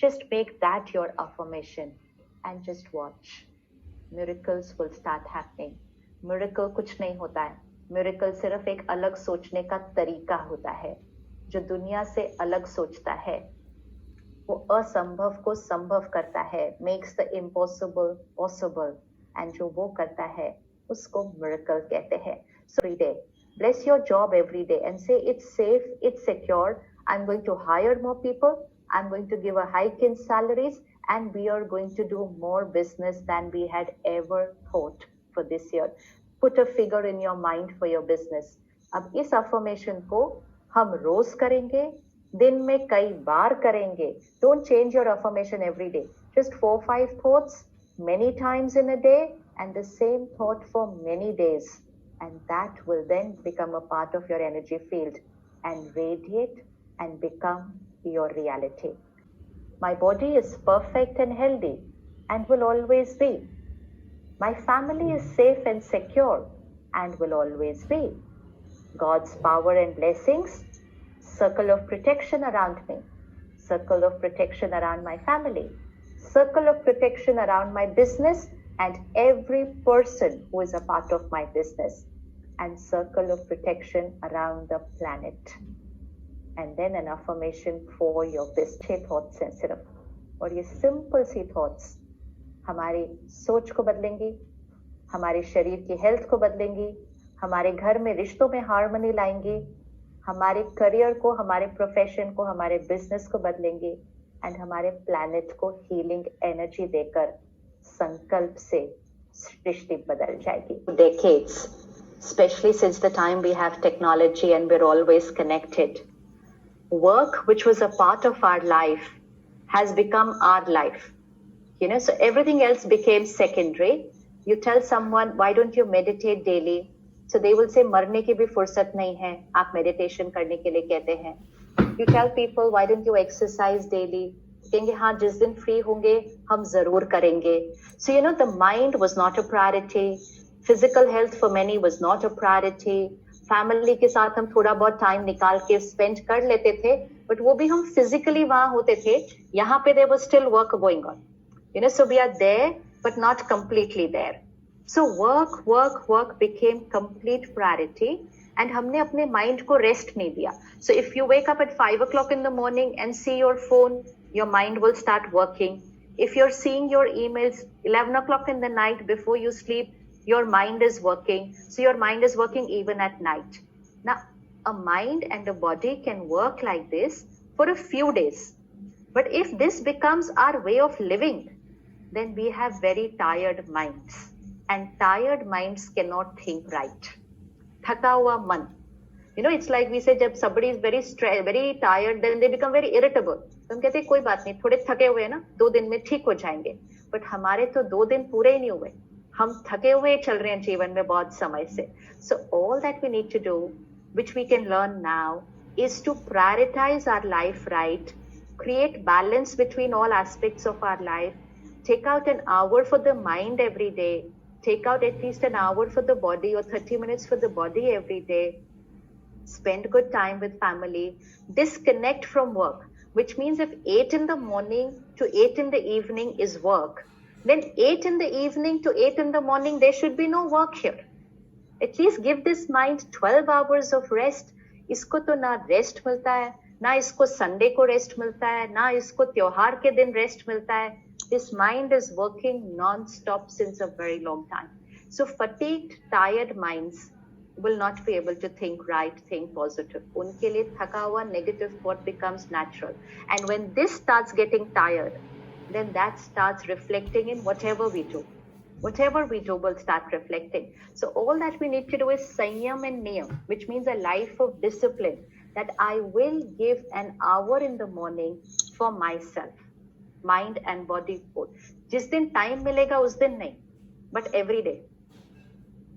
Just make that your affirmation and just watch. Miracles will start happening. Miracle कुछ नहीं होता है. Miracle सिर्फ एक अलग सोचने का तरीका होता है. जो दुनिया से अलग सोचता है वो असंभव को संभव करता है, makes the impossible possible, and जो वो करता है उसको miracle कहते हैं. So every day, bless your job every day and say it's safe, it's secure. I'm going to hire more people. I'm going to give a hike in salaries, and we are going to do more business than we had ever thought for this year. Put a figure in your mind for your business. अब इस affirmation को हम रोज करेंगे, दिन में कई बार करेंगे. Don't change your affirmation every day. Just 4-5 thoughts many times in a day, and the same thought for many days. And that will then become a part of your energy field and radiate and become your reality. My body is perfect and healthy and will always be. My family is safe and secure and will always be. God's power and blessings, circle of protection around me, circle of protection around my family, circle of protection around my business and every person who is a part of my business, and circle of protection around the planet. And then an affirmation for your business thoughts and सिर्फ. और ये simple सी thoughts हमारी सोच को बदलेंगी, हमारे शरीर की health को बदलेंगी, हमारे घर में रिश्तों में हार्मनी लाएंगी, हमारे करियर को, हमारे प्रोफेशन को, हमारे बिजनेस को बदलेंगे, एंड हमारे प्लैनेट को हीलिंग एनर्जी देकर संकल्प से सृष्टि बदल जाएगी. Decades, especially since the time we have technology and we're always connected, work which was a part of our life has become our life. So everything else became secondary. You tell someone, why don't you meditate daily? So they will say, मरने की भी फुर्सत नहीं है, आप meditation करने के लिए कहते हैं. You tell people, why don't you exercise daily? कहेंगे हाँ, जिस दिन फ्री होंगे हम जरूर करेंगे. So the mind was not a priority. Physical health for many was not a priority. Family के साथ हम थोड़ा बहुत टाइम निकाल के spend कर लेते थे, but वो भी हम physically वहाँ होते थे. यहाँ पे there was still work going on. So we are there, but not completely there. So work became complete priority, and हमने अपने mind को rest नहीं दिया. So if you wake up at 5 o'clock in the morning and see your phone, your mind will start working. If you're seeing your emails 11 o'clock in the night before you sleep, your mind is working. So your mind is working even at night. Now, a mind and a body can work like this for a few days. But if this becomes our way of living, then we have very tired minds. And tired minds cannot think right. Thaka hua man. It's like we say, जब somebody is very stressed, very tired, then they become very irritable. तो हम कहते हैं कोई बात नहीं, थोड़े थके हुए हैं ना, 2 दिन में ठीक हो जाएंगे. But हमारे तो 2 दिन पूरे ही नहीं हुए. हम थके हुए चल रहे हैं जीवन में बहुत समय से. So all that we need to do, which we can learn now, is to prioritize our life right, create balance between all aspects of our life, take out an hour for the mind every day, take out at least an hour for the body or 30 minutes for the body every day, spend good time with family, disconnect from work, which means if 8 in the morning to 8 in the evening is work, then 8 in the evening to 8 in the morning, there should be no work here. At least give this mind 12 hours of rest. इसको तो ना rest मिलता है, ना इसको Sunday को rest मिलता है, ना इसको त्योहार के दिन रेस्ट मिलता है. This mind is working non-stop since a very long time. So fatigued, tired minds will not be able to think right, think positive. उनके लिए थका हुआ negative thought becomes natural. And when this starts getting tired, then that starts reflecting in whatever we do. Whatever we do will start reflecting. So all that we need to do is sanyam and niyam, which means a life of discipline, that I will give an hour in the morning for myself, mind and body both. जिस दिन time मिलेगा उस दिन नहीं, but every day.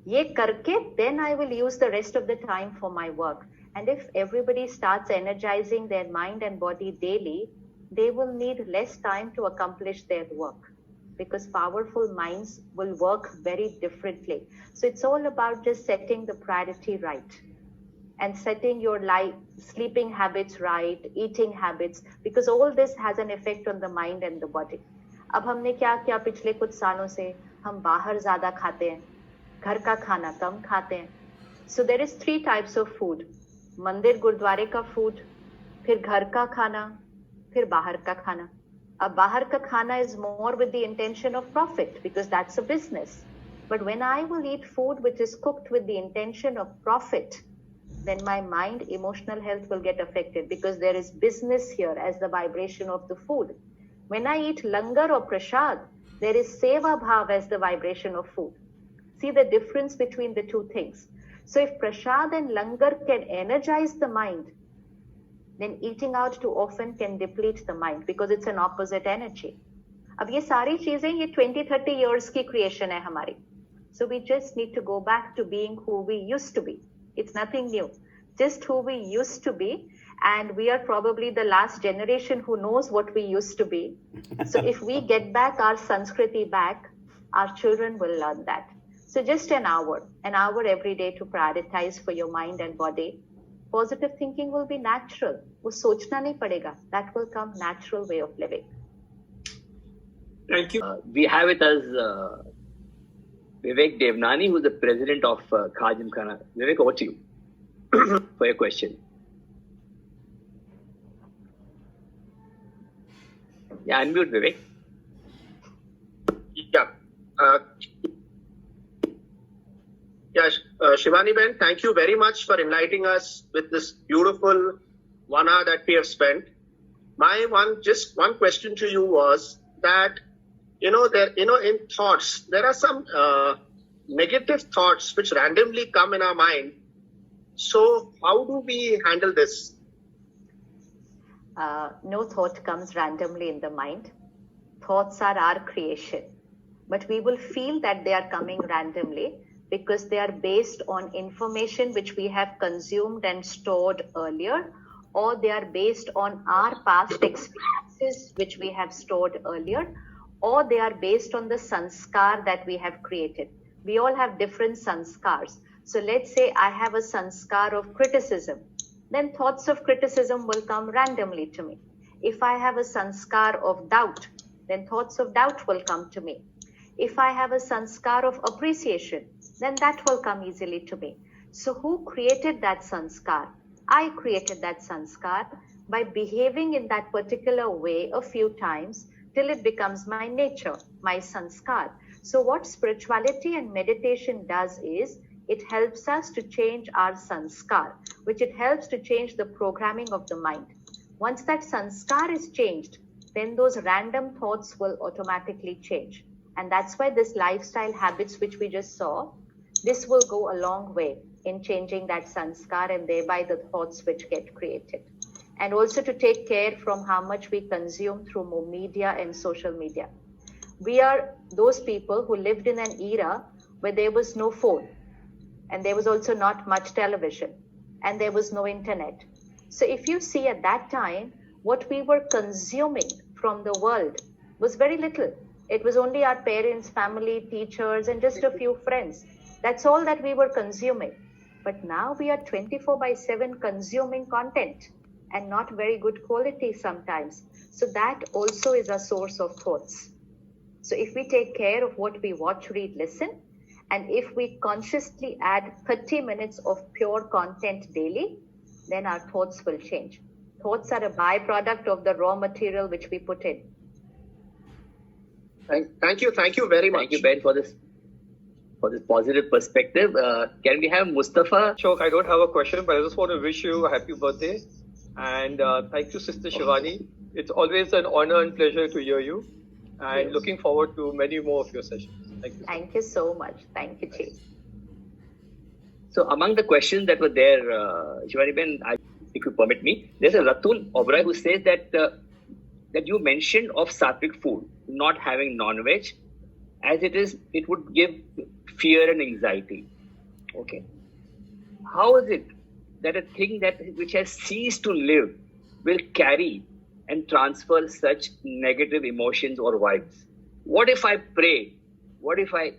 ये करके then I will use the rest of the time for my work. And if everybody starts energizing their mind and body daily, they will need less time to accomplish their work, because powerful minds will work very differently. So it's all about just setting the priority right. and setting your life, sleeping habits right, eating habits, because all this has an effect on the mind and the body. अब हमने क्या किया पिछले कुछ सालों से, हम बाहर ज्यादा खाते हैं, घर का खाना कम खाते हैं. So there is 3 types of food. मंदिर गुरुद्वारे का food, फिर घर का खाना, फिर बाहर का खाना. अब बाहर का खाना is more with the intention of profit because that's a business. But when I will eat food which is cooked with the intention of profit, then my mind, emotional health will get affected because there is business here as the vibration of the food. When I eat langar or prasad, there is seva bhav as the vibration of food. See the difference between the two things. So if prasad and langar can energize the mind, then eating out too often can deplete the mind because it's an opposite energy. अब ये सारी चीजें ये 20-30 years की creation है हमारी. So we just need to go back to being who we used to be. It's nothing new, just who we used to be. And we are probably the last generation who knows what we used to be. So if we get back our Sanskriti back, our children will learn that. So just an hour every day to prioritize for your mind and body. Positive thinking will be natural. वो सोचना नहीं पड़ेगा. That will come natural way of living. Thank you. We have with us Vivek Devnani, who is the president of Khadimkhana Khana. Vivek, over to you for your question. Yeah, unmute Vivek. Yeah. Shivani Ben, thank you very much for enlightening us with this beautiful 1 hour that we have spent. My one question to you was that, in thoughts, there are some negative thoughts which randomly come in our mind. So how do we handle this? No thought comes randomly in the mind. Thoughts are our creation. But we will feel that they are coming randomly because they are based on information which we have consumed and stored earlier, or they are based on our past experiences which we have stored earlier, or they are based on the sanskar that we have created. We all have different sanskars. So let's say I have a sanskar of criticism, then thoughts of criticism will come randomly to me. If I have a sanskar of doubt, then thoughts of doubt will come to me. If I have a sanskar of appreciation, then that will come easily to me. So who created that sanskar? I created that sanskar by behaving in that particular way a few times till it becomes my nature, my sanskar. So what spirituality and meditation does is, it helps us to change our sanskar, which it helps to change the programming of the mind. Once that sanskar is changed, then those random thoughts will automatically change. And that's why this lifestyle habits which we just saw, this will go a long way in changing that sanskar and thereby the thoughts which get created. And also to take care from how much we consume through more media and social media. We are those people who lived in an era where there was no phone, and there was also not much television, and there was no internet. So if you see at that time, what we were consuming from the world was very little. It was only our parents, family, teachers, and just a few friends. That's all that we were consuming. But now we are 24/7 consuming content, and not very good quality sometimes. So that also is a source of thoughts. So if we take care of what we watch, read, listen, and if we consciously add 30 minutes of pure content daily, then our thoughts will change. Thoughts are a byproduct of the raw material which we put in. Thank you very much. Thank you, Ben, for this positive perspective. Can we have Mustafa? Ashok, I don't have a question, but I just want to wish you a happy birthday. And thank you, Sister Shivani. It's always an honor and pleasure to hear you. And looking forward to many more of your sessions. Thank you. Thank you so much. Thank you, Chief. So among the questions that were there, Shivani Ben, if you permit me, there's a Ratul Oberoi who says that you mentioned of sattvic food, not having non-veg, as it would give fear and anxiety. Okay. How is it that a thing which has ceased to live will carry and transfer such negative emotions or vibes? What if I pray? What if I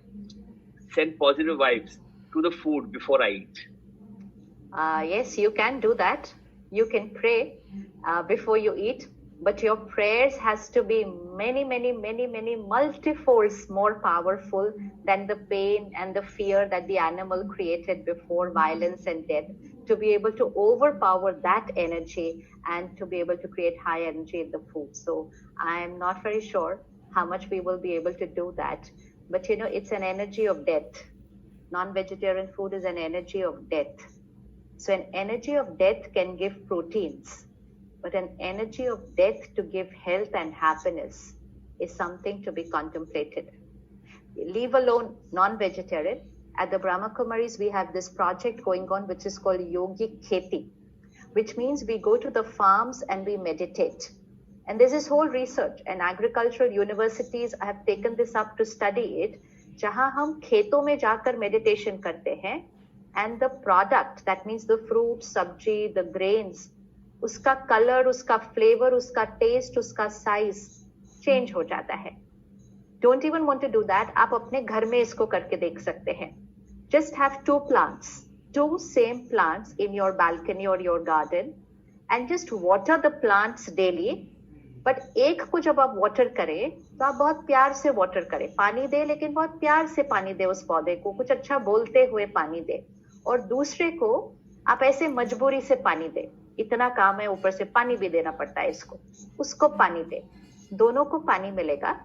send positive vibes to the food before I eat? Yes, you can do that. You can pray before you eat, but your prayers has to be many multifolds more powerful than the pain and the fear that the animal created before violence and death, to be able to overpower that energy and to be able to create high energy in the food. So I'm not very sure how much we will be able to do that, but it's an energy of death. Non-vegetarian food is an energy of death. So an energy of death can give proteins, but an energy of death to give health and happiness is something to be contemplated. Leave alone non-vegetarian. At the Brahma Kumaris, we have this project going on, which is called Yogic Kheti, which means we go to the farms and we meditate. And there's this whole research, and agricultural universities have taken this up to study it, जहाँ हम खेतों में जाकर meditation करते हैं, and the product, that means the fruit, sabji, the grains, उसका color, उसका flavor, उसका taste, उसका size change हो जाता है. Don't even want to do that. आप अपने घर में इसको करके देख सकते हैं. Just have two same plants in your balcony or your garden, and just water the plants daily. But एक को जब आप वाटर करें तो आप बहुत प्यार से वाटर करें, पानी दे, लेकिन बहुत प्यार से पानी दे उस पौधे को, कुछ अच्छा बोलते हुए पानी दे. और दूसरे को आप ऐसे मजबूरी से पानी दे, इतना काम है, ऊपर से पानी भी देना पड़ता है इसको, उसको पानी दे. दोनों को पानी मिलेगा,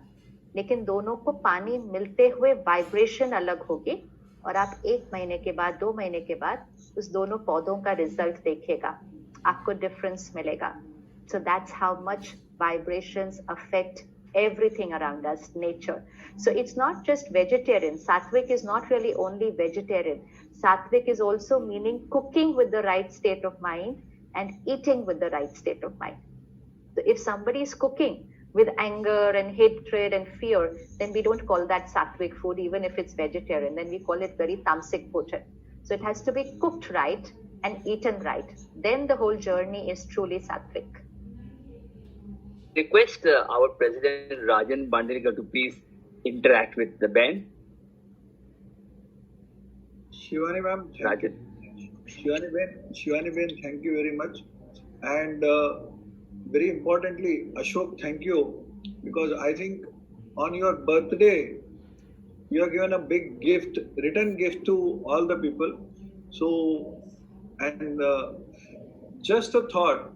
लेकिन दोनों को पानी मिलते हुए वाइब्रेशन अलग होगी, और आप 1 महीने के बाद, 2 महीने के बाद उस दोनों पौधों का रिजल्ट देखिएगा, आपको डिफरेंस मिलेगा. So that's how much vibrations affect everything around us, nature. So it's not just vegetarian. Sattvic is not really only vegetarian. Sattvic is also meaning cooking with the right state of mind and eating with the right state of mind. So if somebody is cooking with anger and hatred and fear, then we don't call that sattvic food, even if it's vegetarian. Then we call it very tamasic bhojan. So it has to be cooked right and eaten right. Then the whole journey is truly sattvic. Request our President Rajan Bandekar to please interact with the band. Shivani ma'am, Rajan. Shivani Ben, thank you very much. And very importantly, Ashok, thank you, because I think on your birthday, you have given a big gift, return gift to all the people. So, and just a thought,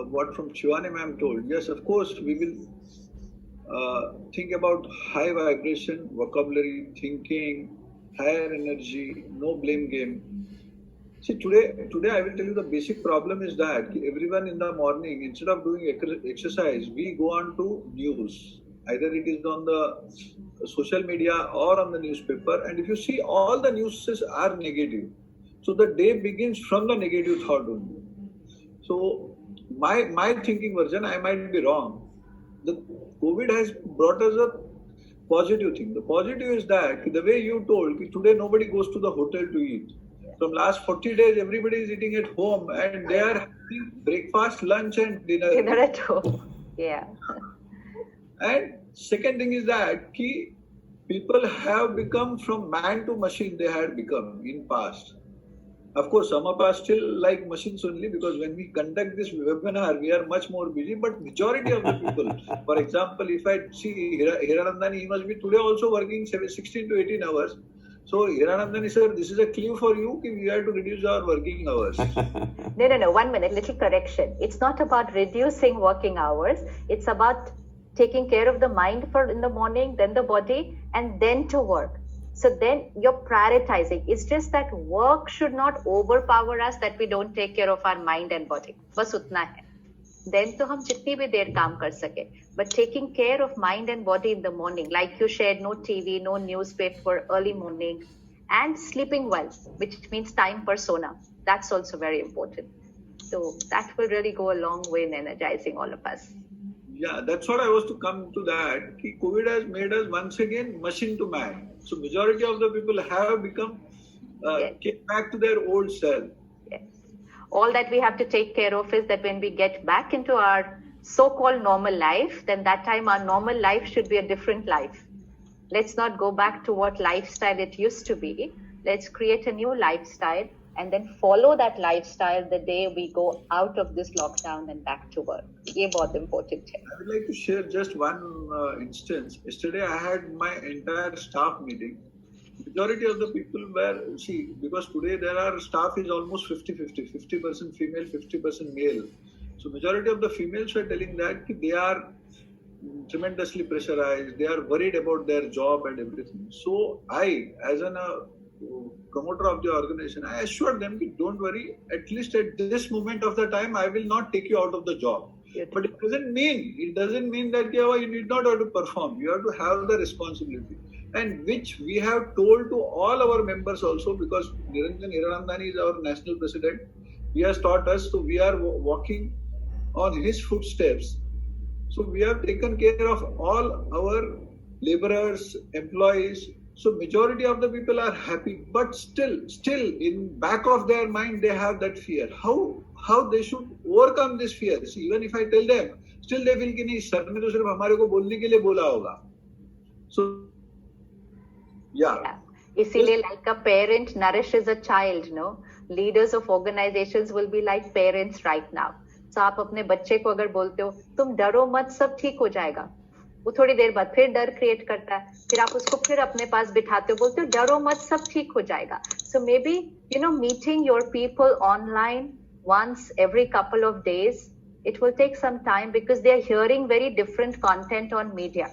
what from Shivani ma'am told. Yes, of course, we will think about high vibration, vocabulary, thinking, higher energy, no blame game. See, today I will tell you the basic problem is that everyone in the morning, instead of doing exercise, we go on to news. Either it is on the social media or on the newspaper. And if you see, all the news are negative. So the day begins from the negative thought only. So my thinking version, I might be wrong. The COVID has brought us a positive thing. The positive is that the way you told, today nobody goes to the hotel to eat. From last 40 days, everybody is eating at home and they are having breakfast, lunch and dinner. Dinner at home. Yeah. And second thing is that people have become from man to machine they had become in past. Of course, some of us still like machines only, because when we conduct this webinar, we are much more busy. But majority of the people, for example, if I see Hiranandani, he must be today also working 16 to 18 hours. So Hiranandani sir, this is a clue for you. We have to reduce our working hours. No. 1 minute, little correction. It's not about reducing working hours. It's about taking care of the mind in the morning, then the body, and then to work. So then you're prioritizing. It's just that work should not overpower us, that we don't take care of our mind and body. बस उतना है. Then तो हम जितनी भी देर काम कर सके. But taking care of mind and body in the morning, like you shared, no TV, no newspaper, early morning, and sleeping well, which means time persona. That's also very important. So that will really go a long way in energizing all of us. Yeah, that's what I was to come to that. COVID has made us once again machine to man. So majority of the people have become, came back to their old self. Yes. All that we have to take care of is that when we get back into our so-called normal life, then that time our normal life should be a different life. Let's not go back to what lifestyle it used to be. Let's create a new lifestyle and then follow that lifestyle the day we go out of this lockdown and back to work. ये बहुत important है. I would like to share just one instance. Yesterday I had my entire staff meeting. Majority of the people were, because today there are staff is almost 50-50, 50% female, 50% male. So majority of the females were telling that they are tremendously pressurized, they are worried about their job and everything. So I, as a promoter of the organization, I assured them, don't worry, at least at this moment of the time, I will not take you out of the job. But it doesn't mean that you need not have to perform. You have to have the responsibility. And which we have told to all our members also, because Niranjan Hiranandani is our national president. He has taught us, so we are walking on his footsteps. So we have taken care of all our laborers, employees. So majority of the people are happy, but still in back of their mind, they have that fear. How they should overcome this fear? See, even if I tell them, still they feel कि नहीं sir ने तो सिर्फ हमारे को बोलने के लिए बोला होगा. So yeah. इसीलिए like a parent nourishes a child, no? Leaders of organizations will be like parents right now. So आप अपने बच्चे को अगर बोलते हो तुम डरो मत सब ठीक हो जाएगा, वो थोड़ी देर बाद फिर डर क्रिएट करता है, फिर आप उसको फिर अपने पास बिठाते हो, बोलते हो डरो मत सब ठीक हो जाएगा. So maybe meeting your people online once every couple of days, it will take some time because they are hearing very different content on media.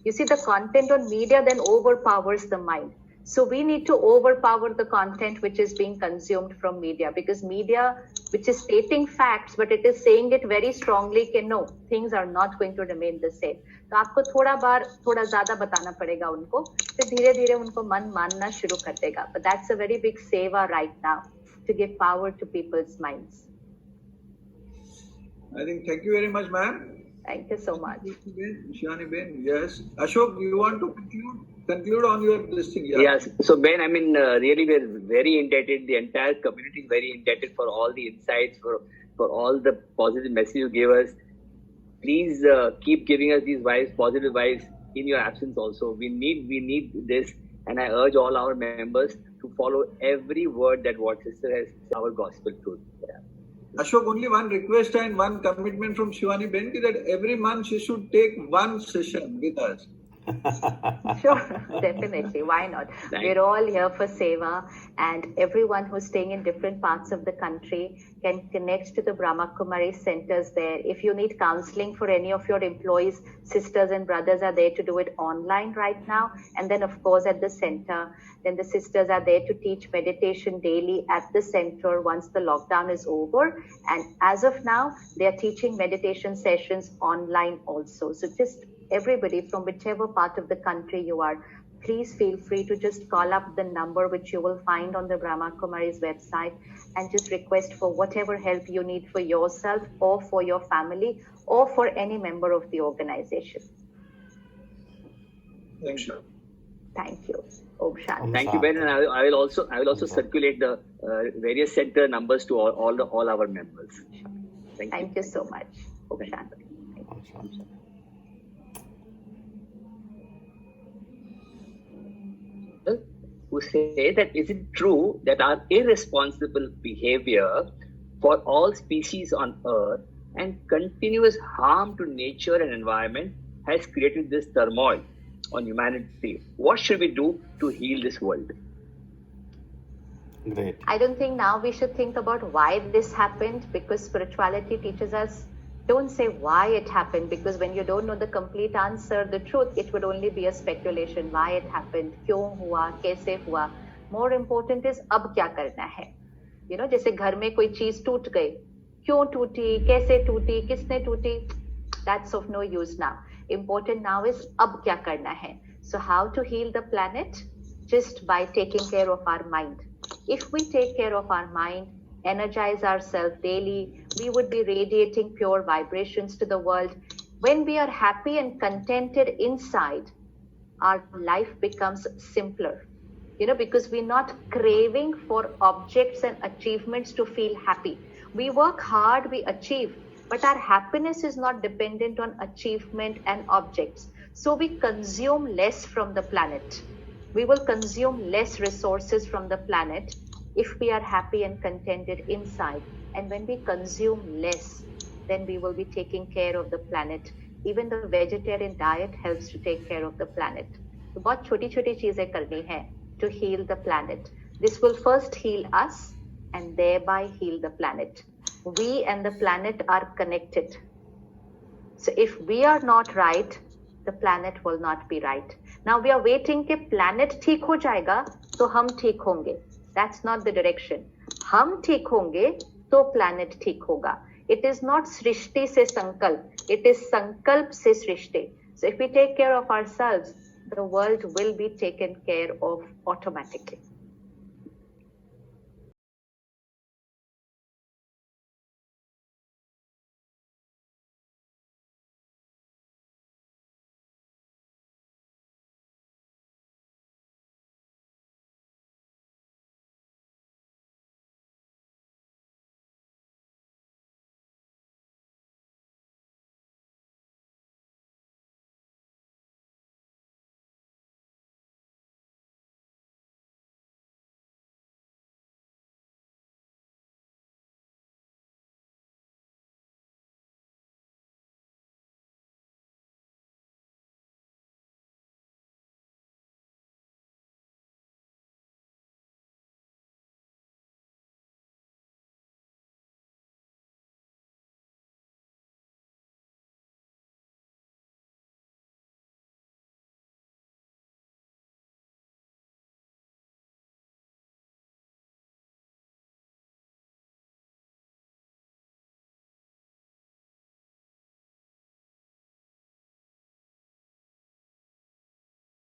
You see, the content on media then overpowers the mind. So we need to overpower the content which is being consumed from media, because media, which is stating facts, but it is saying it very strongly कि no, things are not going to remain the same. तो आपको थोड़ा ज़्यादा बताना पड़ेगा उनको, फिर धीरे-धीरे उनको मन मानना शुरू कर देगा. But that's a very big seva right now, to give power to people's minds. I think, thank you very much, ma'am. Thank you so much. Shivani Ben, yes. Ashok, you want to conclude on your listing? Yeah. Yes. So Ben, I mean, really, we're very indebted. The entire community is very indebted for all the insights, for all the positive message you gave us. Please keep giving us these vibes, positive vibes in your absence also. We need this, and I urge all our members to follow every word that what sister has, our gospel truth. Yeah. Ashok, only one request and one commitment from Shivani Ben that every month she should take one session with us. Sure, definitely. Why not? We're all here for seva, and everyone who's staying in different parts of the country can connect to the Brahma Kumari centers there. If you need counseling for any of your employees, sisters and brothers are there to do it online right now. And then, of course, at the center, then the sisters are there to teach meditation daily at the center once the lockdown is over. And as of now, they are teaching meditation sessions online also. So just everybody from whichever part of the country you are, please feel free to just call up the number which you will find on the Brahma Kumari's website and just request for whatever help you need for yourself or for your family or for any member of the organization. Thank you. Thank you. Om Shanti. Thank you, Ben, and I will also circulate the various center numbers to all our members. Thank you so much. Om Shanti. Who say that is it true that our irresponsible behavior for all species on earth and continuous harm to nature and environment has created this turmoil on humanity? What should we do to heal this world? Great. I don't think now we should think about why this happened, because spirituality teaches us don't say why it happened, because when you don't know the complete answer, the truth, it would only be a speculation. Why it happened, क्यों हुआ, कैसे हुआ. More important is अब क्या करना है. जैसे घर में कोई चीज टूट गई, क्यों टूटी, कैसे टूटी, किसने टूटी, that's of no use now. Important now is अब क्या करना है. So how to heal the planet? Just by taking care of our mind. If we take care of our mind, energize ourselves daily, we would be radiating pure vibrations to the world. When we are happy and contented inside, our life becomes simpler. Because we're not craving for objects and achievements to feel happy. We work hard, we achieve, but our happiness is not dependent on achievement and objects. So we consume less from the planet. We will consume less resources from the planet, if we are happy and contented inside, and when we consume less, then we will be taking care of the planet. Even the vegetarian diet helps to take care of the planet. तो बहुत छोटी छोटी चीजें करनी है to heal the planet. This will first heal us and thereby heal the planet. We and the planet are connected. So if we are not right, the planet will not be right. Now we are waiting कि planet ठीक हो जाएगा तो हम ठीक होंगे. That's not the direction. हम ठीक होंगे तो planet ठीक होगा. It is not सृष्टि से संकल्प. It is संकल्प से सृष्टि. So if we take care of ourselves, the world will be taken care of automatically.